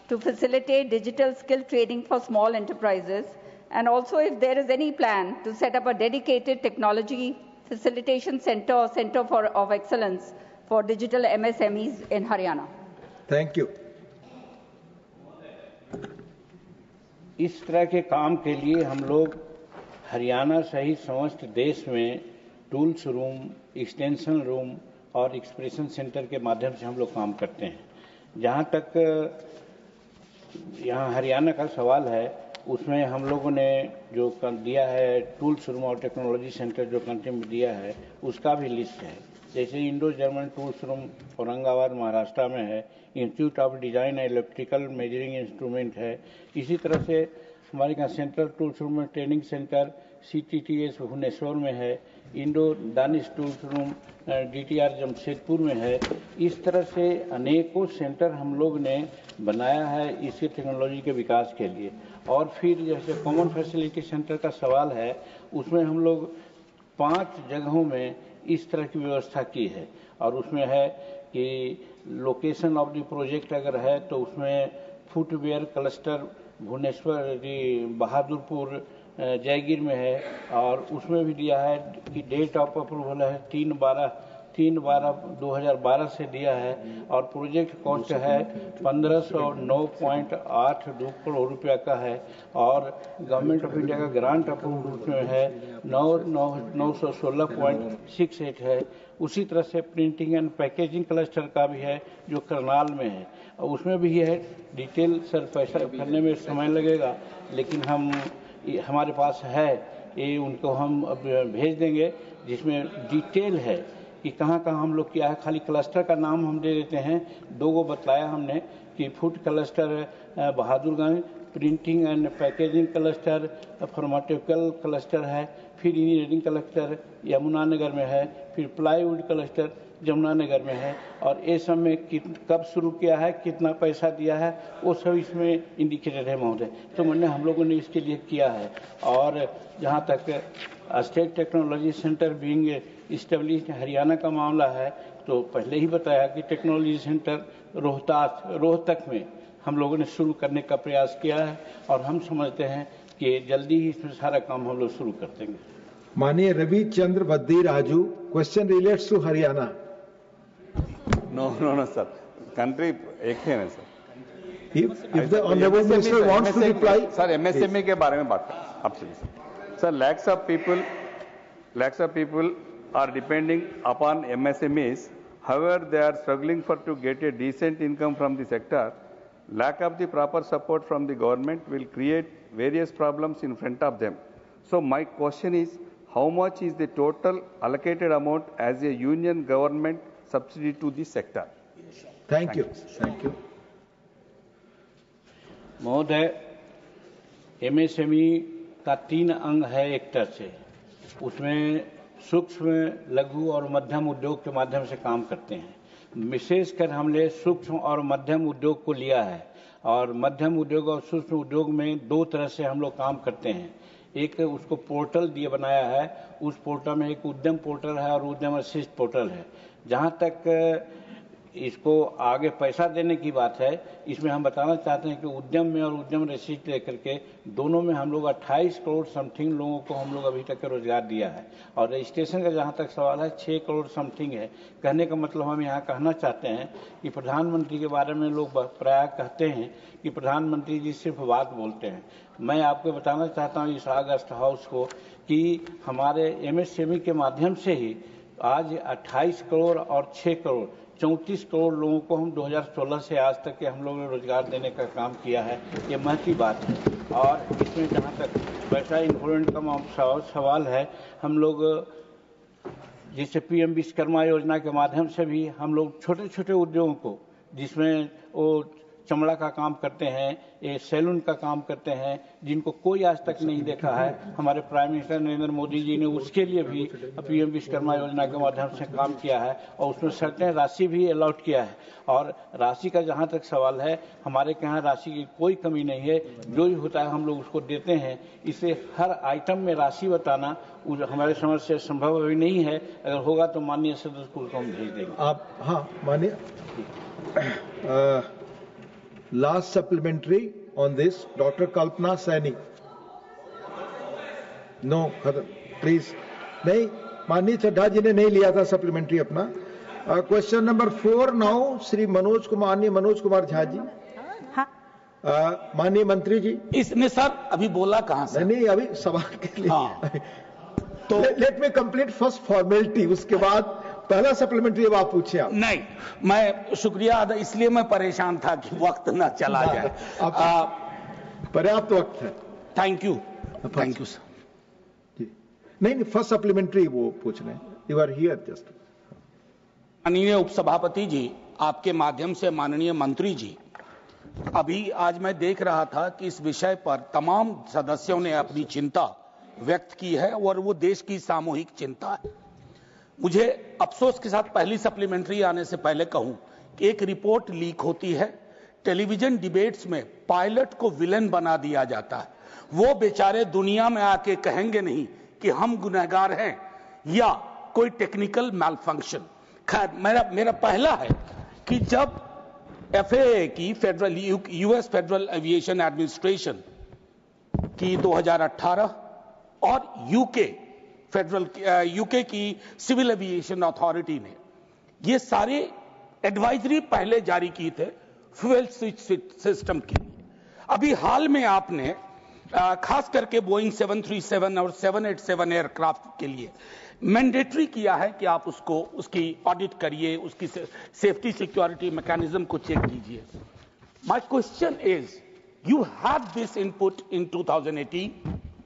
S16: to facilitate digital skill training for small enterprises, and also if there is any plan to set up a dedicated technology facilitation center or center of excellence for digital MSMEs in Haryana.
S2: Thank you.
S13: इस तरह के काम के लिए हम लोग हरियाणा सहित समस्त देश में टूल्स रूम, एक्सटेंशन रूम और एक्सप्रेशन सेंटर के माध्यम से हम लोग काम करते हैं। जहाँ तक यहाँ हरियाणा का सवाल है, उसमें हम लोगों ने जो दिया है टूल्स रूम और टेक्नोलॉजी सेंटर जो कंट्री में दिया है, उसका भी लिस्ट है। जैसे Indo German tools room Aurangabad Maharashtra में है, institute of design electrical measuring instrument है। इसी तरह से हमारे यहाँ सेंट्रल टूल्स रूम में ट्रेनिंग सेंटर CTTS भुवनेश्वर में है, Indo Danish tools room DTR Jamshedpur में है। इस तरह से अनेकों सेंटर हम लोग ने बनाया है इसी टेक्नोलॉजी के विकास के लिए। और फिर जैसे कॉमन फैसिलिटी सेंटर का सवाल है, उसमें हम लोग 5 जगहों में इस तरह की व्यवस्था की है। और उसमें है कि लोकेशन ऑफ द प्रोजेक्ट अगर है तो उसमें फुटवेयर क्लस्टर भुवनेश्वर बहादुरपुर जयगिर में है, और उसमें भी दिया है कि डेट ऑफ अप्रूवल है 3/12/2012 से दिया है, और प्रोजेक्ट कॉस्ट है 1509.82 करोड़ रुपया का है, और गवर्नमेंट ऑफ इंडिया का ग्रांट अप्रूव उसमें है 916.68 है। उसी तरह से प्रिंटिंग एंड पैकेजिंग क्लस्टर का भी है जो करनाल में है, और उसमें भी है डिटेल सर पैसा करने में समय लगेगा, लेकिन हमारे पास है, ये उनको हम अब भेज देंगे जिसमें डिटेल है कि कहाँ कहाँ हम लोग किया है। खाली क्लस्टर का नाम हम दे देते हैं, 2 गो बतलाया हमने कि food cluster Bahadurganj, printing and packaging cluster pharmaceutical cluster है, फिर इंजीनियरिंग क्लस्टर यमुनानगर में है, फिर प्लाईवुड क्लस्टर जमुनानगर में है, और ये सब में कब शुरू किया है, कितना पैसा दिया है, वो सब इसमें इंडिकेटेड है महोदय। तो मैंने हम लोगों ने इसके लिए किया है। और जहाँ तक state technology centre being established Haryana का मामला है, तो पहले ही बताया कि टेक्नोलॉजी सेंटर रोहतक में हम लोगों ने शुरू करने का प्रयास किया है, और हम समझते हैं कि जल्दी ही इसमें सारा काम हम लोग शुरू कर देंगे।
S2: माननीय Ravi Chandra Baddi Raju, question relates to Haryana.
S17: No, sir. Country एक है ना sir.
S2: If the honorable minister wants to reply,
S17: sir MSME के बारे में बात करें आपसे। Sir, lakhs of people are depending upon MSMEs. However, they are struggling to get a decent income from the sector. Lack of the proper support from the government will create various problems in front of them. So my question is, how much is the total allocated amount as a union government subsidy to this sector?
S2: Thank you.
S13: महोदय, MSME का 3 अंग है एक तरह से। उसमें सूक्ष्म, लघु और मध्यम उद्योग के माध्यम से काम करते हैं। विशेषकर हमने सूक्ष्म और मध्यम उद्योग को लिया है, और मध्यम उद्योग और सूक्ष्म उद्योग में 2 तरह से हम लोग काम करते हैं। एक उसको पोर्टल दिए बनाया है, उस पोर्टल में एक उद्यम पोर्टल है और उद्यम असिस्ट पोर्टल है। जहाँ तक इसको आगे पैसा देने की बात है, इसमें हम बताना चाहते हैं कि उद्यम में और उद्यम असिस्ट लेकर के दोनों में हम लोग 28 करोड़ समथिंग लोगों को हम लोग अभी तक रोजगार दिया है। और रजिस्ट्रेशन का जहाँ तक सवाल है 6 करोड़ समथिंग है। कहने का मतलब हम यहाँ कहना चाहते हैं कि प्रधानमंत्री के बारे में लोग प्राय कहते हैं कि प्रधानमंत्री जी सिर्फ बात बोलते हैं। मैं आपको बताना चाहता हूँ इस अगस्त हाउस को कि हमारे MSME के माध्यम से ही आज 28 करोड़ और 6 करोड़ 34 करोड़ लोगों को हम 2016 से आज तक के हम लोगों ने रोजगार देने का काम किया है। ये महत्व की बात है। और इसमें जहाँ तक पैसा इन्फ्लुएंस का सवाल है, हम लोग जैसे PM विश्वकर्मा योजना के माध्यम से भी हम लोग छोटे छोटे उद्योगों को, जिसमें वो चमड़ा का काम करते हैं, ये सैलून का काम करते हैं, जिनको कोई आज तक नहीं देखा है। हमारे प्राइम मिनिस्टर नरेंद्र मोदी जी ने उसके लिए भी पीएम विश्वकर्मा योजना के माध्यम से काम किया है और उसमें सर्टेन राशि भी अलॉट किया है। और राशि का जहां तक सवाल है, हमारे यहाँ राशि की कोई कमी नहीं है, जो भी होता है हम लोग उसको देते हैं। इसे हर आइटम में राशि बताना हमारे समझ से संभव अभी नहीं है। अगर होगा तो माननीय सदस्य को हम भेज देंगे।
S2: आप हाँ माननीय last supplementary on this, Dr. Kalpana Saini. No, please. नहीं, माननीय चड्ढा जी ने नहीं लिया था सप्लीमेंट्री अपना। Question number 4 now Shri Manoj Kumar Jha ji. माननीय मंत्री जी।
S15: इसने सर अभी बोला कहां से?
S2: नहीं, अभी सवाल के लिए।
S15: हाँ।
S2: तो let me complete first formality, उसके बाद पहला सप्लीमेंट्री अब आप पूछे। आप
S15: नहीं, मैं शुक्रिया अदा, इसलिए मैं परेशान था कि वक्त ना चला जाए।
S2: पर्याप्त वक्त है।
S15: Thank you sir.
S2: नहीं, फर्स्ट सप्लीमेंट्री वो पूछ रहे हैं। You are here just.
S15: माननीय उपसभापति जी, आपके माध्यम से माननीय मंत्री जी, अभी आज मैं देख रहा था कि इस विषय पर तमाम सदस्यों ने अपनी चिंता व्यक्त की है और वो देश की सामूहिक चिंता है। मुझे अफसोस के साथ पहली सप्लीमेंट्री आने से पहले कहूं कि एक रिपोर्ट लीक होती है, टेलीविजन डिबेट्स में पायलट को विलेन बना दिया जाता है। वो बेचारे दुनिया में आके कहेंगे नहीं कि हम गुनहगार हैं या कोई टेक्निकल मैलफंक्शन। खैर, मेरा पहला है कि जब FAA की federal US federal aviation administration की 2018 और यूके की सिविल एविएशन अथॉरिटी ने ये सारे एडवाइजरी पहले जारी की थे फ्यूल स्विच सिस्टम की। अभी हाल में आपने खास करके बोइंग 737 और 787 एयरक्राफ्ट के लिए मैंडेटरी किया है कि आप उसकी ऑडिट करिए, उसकी सेफ्टी सिक्योरिटी मैकेनिज्म को चेक कीजिए। My question is, you have this input in 2018,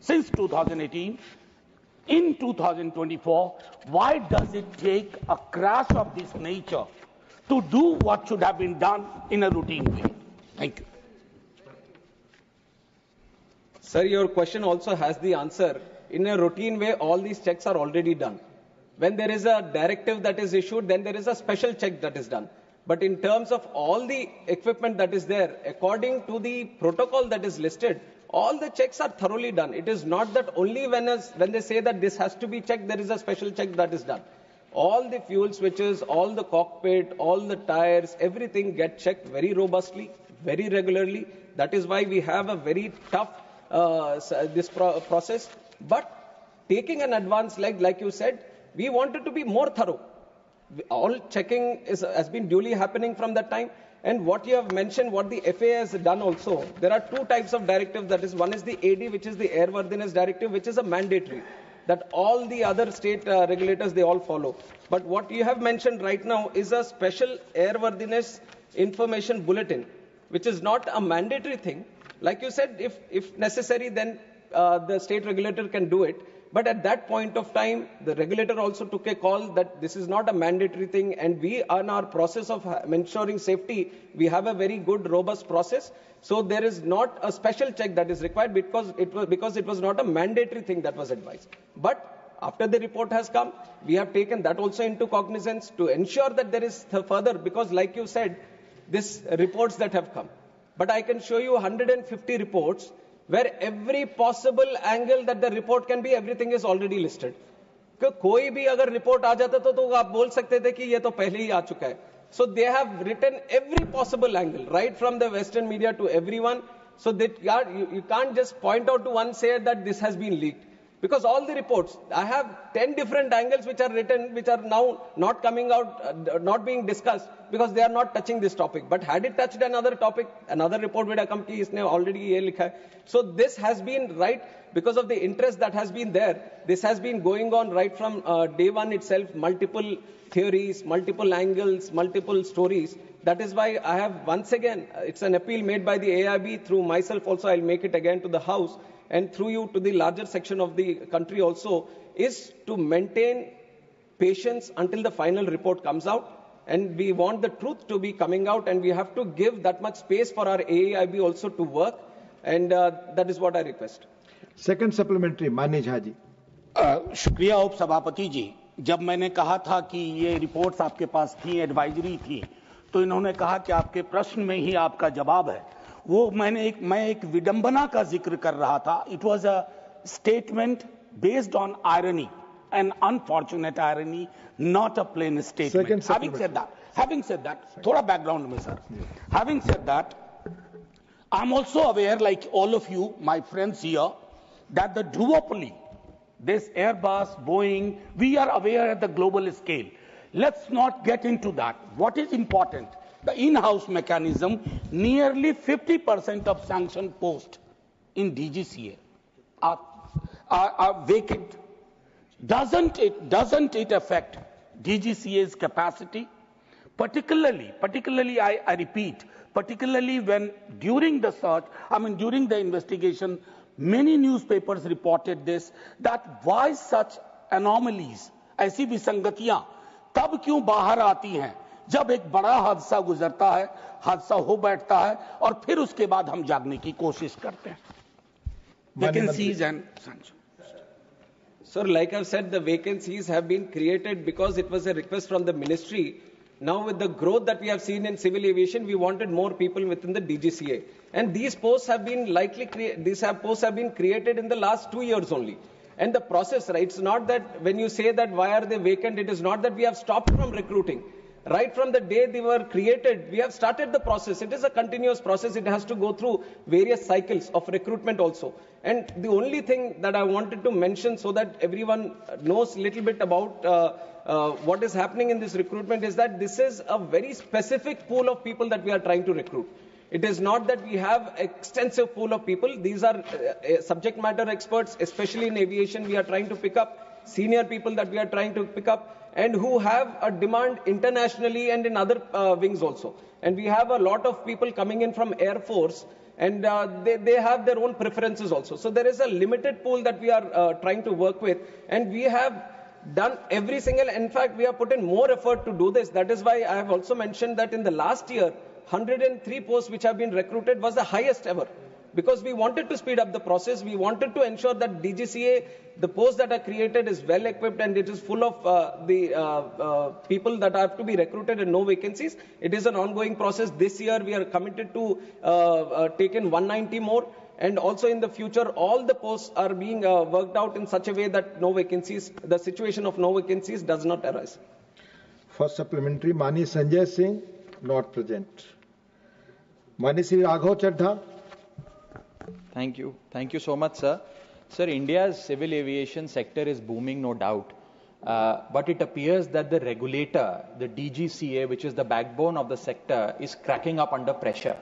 S15: since 2018, in 2024, why does it take a crash of this nature to do what should have been done in a routine way? Thank you.
S4: Sir, your question also has the answer. In a routine way, all these checks are already done. When there is a directive that is issued, then there is a special check that is done. But in terms of all the equipment that is there, according to the protocol that is listed, all the checks are thoroughly done. It is not that only when they say that this has to be checked, there is a special check that is done. All the fuel switches, all the cockpit, all the tires, everything get checked very robustly, very regularly. That is why we have a very tough process. But taking an advance, like you said, we wanted to be more thorough. All checking has been duly happening from that time. And what you have mentioned, what the FAA has done also, there are two types of directives. That is, one is the AD, which is the Airworthiness Directive, which is a mandatory, that all the other state regulators, they all follow. But what you have mentioned right now is a special airworthiness information bulletin, which is not a mandatory thing. Like you said, if necessary, then the state regulator can do it. But at that point of time, the regulator also took a call that this is not a mandatory thing, and we, in our process of ensuring safety, we have a very good, robust process. So there is not a special check that is required because it was not a mandatory thing that was advised. But after the report has come, we have taken that also into cognizance to ensure that there is further, because like you said, these reports that have come. But I can show you 150 reports where every possible angle that the report can be, everything is already listed. कोई भी अगर report आ जाता तो आप बोल सकते थे कि ये तो पहले ही आ चुका है. So they have written every possible angle, right from the Western media to everyone. So that you can't just point out to one say that this has been leaked. Because all the reports, I have 10 different angles which are written, which are now not coming out, not being discussed, because they are not touching this topic. But had it touched another topic, another report would have come ki isne already ye likha hai. So this has been right because of the interest that has been there. This has been going on right from day one itself, multiple theories, multiple angles, multiple stories. That is why I have once again, it's an appeal made by the AIB through myself also, I'll make it again to the House, and through you to the larger section of the country also, is to maintain patience until the final report comes out. and we want the truth to be coming out, and we have to give that much space for our AIB also to work, and that is what I request.
S2: Second supplementary, Mani Jha ji.
S15: शुक्रिया उप सभापति जी। जब मैंने कहा था कि ये reports आपके पास थी, एडवाइजरी थी, तो इन्होंने कहा कि आपके प्रश्न में ही आपका जवाब है। वो मैं एक विडंबना का जिक्र कर रहा था। It was a statement based on irony, an unfortunate irony, not a plain statement. Having said that, thoda background mein sir. Having said that, I'm also aware, like all of you, my friends here, that the duopoly, this Airbus, Boeing, we are aware at the global scale. Let's not get into that. What is important? The in-house mechanism, nearly 50% of sanctioned posts in DGCA are vacant. Doesn't it affect DGCA's capacity? Particularly, I repeat, particularly when during the search, during the investigation, many newspapers reported this, that why such anomalies, ऐसी विसंगतियां तब क्यों बाहर आती हैं जब एक बड़ा हादसा गुजरता है, हादसा हो बैठता है और फिर उसके बाद हम जागने की कोशिश करते हैं. Vacancies and sanctions.
S4: Sir, like I've said, the vacancies have been created because it was a request from the ministry. Now with the growth that we have seen in civil aviation, we wanted more people within the DGCA. And these posts have been posts have been created in the last 2 years only. And the process, right, it's not that when you say that why are they vacant, it is not that we have stopped from recruiting. Right from the day they were created, we have started the process. It is a continuous process. It has to go through various cycles of recruitment also. And the only thing that I wanted to mention so that everyone knows a little bit about what is happening in this recruitment is that this is a very specific pool of people that we are trying to recruit. It is not that we have extensive pool of people. These are subject matter experts, especially in aviation. We are trying to pick up senior people that we are trying to pick up, and who have a demand internationally and in other wings also. And we have a lot of people coming in from Air Force, and they have their own preferences also. So there is a limited pool that we are trying to work with, and we have done every single, in fact, we have put in more effort to do this. That is why I have also mentioned that in the last year, 103 posts which have been recruited was the highest ever. Because we wanted to speed up the process, we wanted to ensure that DGCA, the posts that are created is well equipped and it is full of the people that have to be recruited and no vacancies. It is an ongoing process. This year we are committed to take in 190 more, and also in the future all the posts are being worked out in such a way that no vacancies, the situation of no vacancies does not arise.
S2: First supplementary, Mani Sanjay Singh, not present. Mani Sri Raghav Chadha.
S18: Thank you. Thank you so much, sir. Sir, India's civil aviation sector is booming, no doubt. But it appears that the regulator, the DGCA, which is the backbone of the sector, is cracking up under pressure.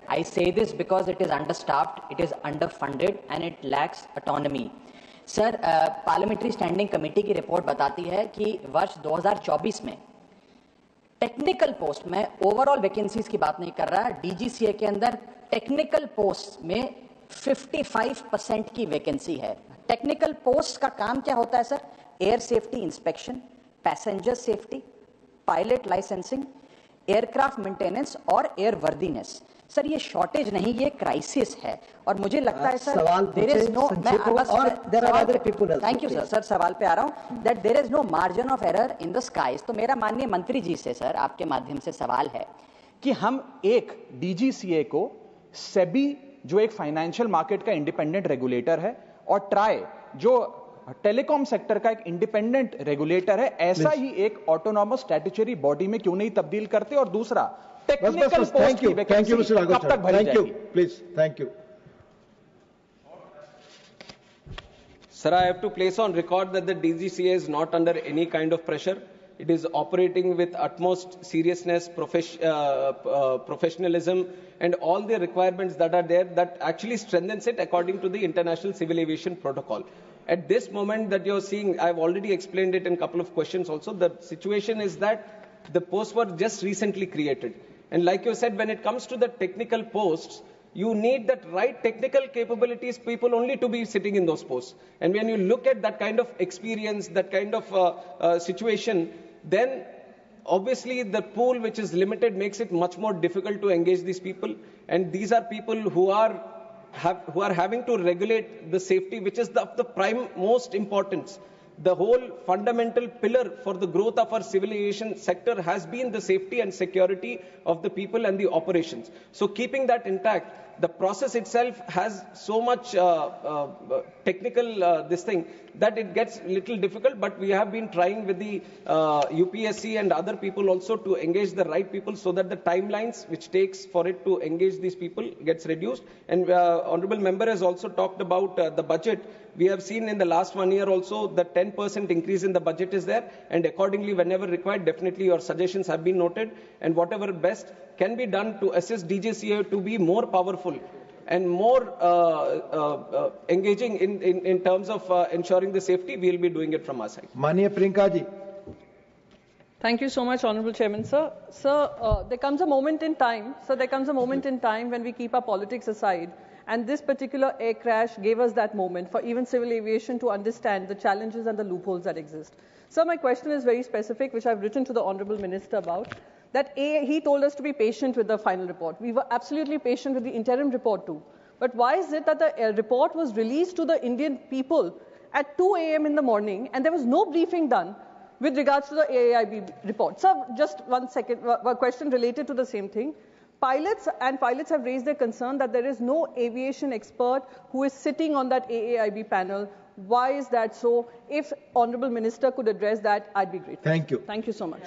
S19: I say this because it is understaffed, it is underfunded, and it lacks autonomy. Sir, Parliamentary Standing Committee की report बताती है कि वर्ष 2024 में technical post में overall vacancies की बात नहीं कर रहा है, डीजीसीए के अंदर टेक्निकल पोस्ट में 55% की वैकेंसी है. टेक्निकल पोस्ट का काम क्या होता है sir? Air safety inspection, passenger safety, pilot licensing, aircraft maintenance और एयर वर्दीनेस. सर ये शॉर्टेज नहीं, ये क्राइसिस है. और मुझे लगता है sir there is no, thank you sir. Sir सवाल पे आ रहा हूँ, that there is no margin of error in the skies. तो मेरा माननीय मंत्री जी से सर आपके माध्यम से सवाल है
S18: कि हम एक डीजीसीए को सेबी जो एक फाइनेंशियल मार्केट का इंडिपेंडेंट रेगुलेटर है और ट्राई जो टेलीकॉम सेक्टर का एक इंडिपेंडेंट रेगुलेटर है, ऐसा ही एक ऑटोनॉमस स्टैट्यूटरी बॉडी में क्यों नहीं तब्दील करते? और दूसरा टेक्निकल पोस्ट की वैकेंसी कब तक भरी जाएगी?
S2: Please, thank you.
S4: Sir, I have to place on record that the DGCA is not under any kind of pressure. It is operating with utmost seriousness, professionalism, and all the requirements that are there that actually strengthens it according to the International Civil Aviation Protocol. At this moment that you're seeing, I've already explained it in a couple of questions also, the situation is that the posts were just recently created. And like you said, when it comes to the technical posts, you need that right technical capabilities people only to be sitting in those posts. And when you look at that kind of experience, that kind of situation, then obviously the pool which is limited makes it much more difficult to engage these people, and these are people who are having to regulate the safety, which is of the prime most importance. The whole fundamental pillar for the growth of our civil aviation sector has been the safety and security of the people and the operations. So keeping that intact, the process itself has so much technical this thing that it gets a little difficult, but we have been trying with the UPSC and other people also to engage the right people so that the timelines which takes for it to engage these people gets reduced. And Honorable Member has also talked about the budget. We have seen in the last 1 year also the 10% increase in the budget is there, and accordingly whenever required, definitely your suggestions have been noted, and whatever best can be done to assist DGCA to be more powerful and more engaging in terms of ensuring the safety, we will be doing it from our side.
S2: Maniya Priyanka ji.
S20: Thank you so much, Honorable Chairman, sir. Sir, there comes a moment in time. So there comes a moment in time when we keep our politics aside. And this particular air crash gave us that moment for even civil aviation to understand the challenges and the loopholes that exist. So my question is very specific, which I've written to the Honorable Minister about, that he told us to be patient with the final report. We were absolutely patient with the interim report too. But why is it that the report was released to the Indian people at 2 a.m. in the morning and there was no briefing done with regards to the AAIB report? So just one question related to the same thing. Pilots have raised their concern that there is no aviation expert who is sitting on that AAIB panel. Why is that so? If Honorable Minister could address that, I'd be grateful.
S2: Thank you.
S20: Thank you so much.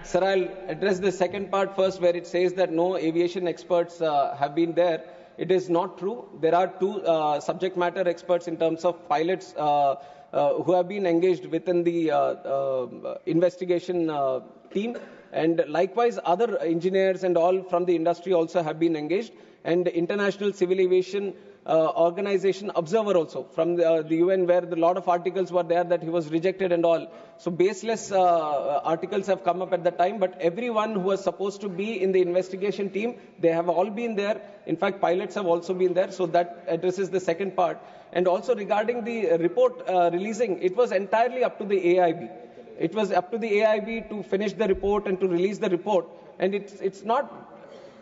S4: Sir, I'll address the second part first, where it says that no aviation experts have been there. It is not true. There are two subject matter experts in terms of pilots who have been engaged within the investigation team. And likewise, other engineers and all from the industry also have been engaged. And the International Civil Aviation Organization observer also from the UN, where a lot of articles were there that he was rejected and all. So baseless articles have come up at the time, but everyone who was supposed to be in the investigation team, they have all been there. In fact, pilots have also been there. So that addresses the second part. And also regarding the report releasing, it was entirely up to the AIB. It was up to the AIB to finish the report and to release the report. And it's not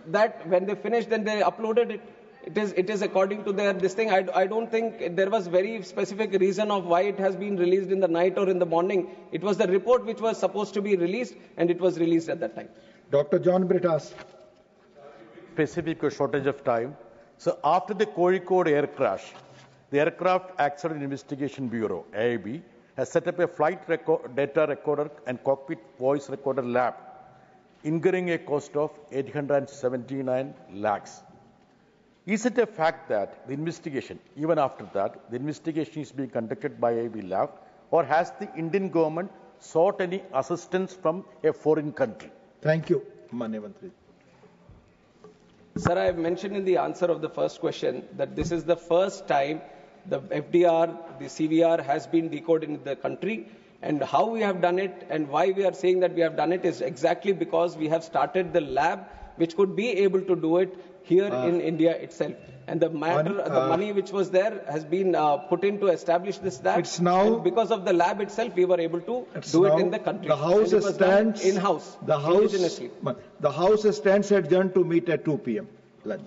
S4: that when they finished, then they uploaded it. It is according to their this thing. I don't think there was very specific reason of why it has been released in the night or in the morning. It was the report which was supposed to be released, and it was released at that time.
S2: Dr. John Brittas.
S21: Specific shortage of time. So after the Kozhikode air crash, the Aircraft Accident Investigation Bureau, AIB, has set up a flight data recorder and cockpit voice recorder lab, incurring a cost of 879 lakhs. Is it a fact that the investigation, even after that, the investigation is being conducted by AIB lab, or has the Indian government sought any assistance from a foreign country?
S2: Thank you, Manya Mantri.
S4: Sir, I have mentioned in the answer of the first question that this is the first time the FDR, the CVR has been decoded in the country, and how we have done it and why we are saying that we have done it is exactly because we have started the lab which could be able to do it here in India itself. And the money which was there has been put in to establish this lab.
S2: It's now,
S4: and because of the lab itself, we were able to do it in the country.
S2: The House stands
S4: in-house.
S2: The House stands adjourned to meet at 2 p.m. lunch.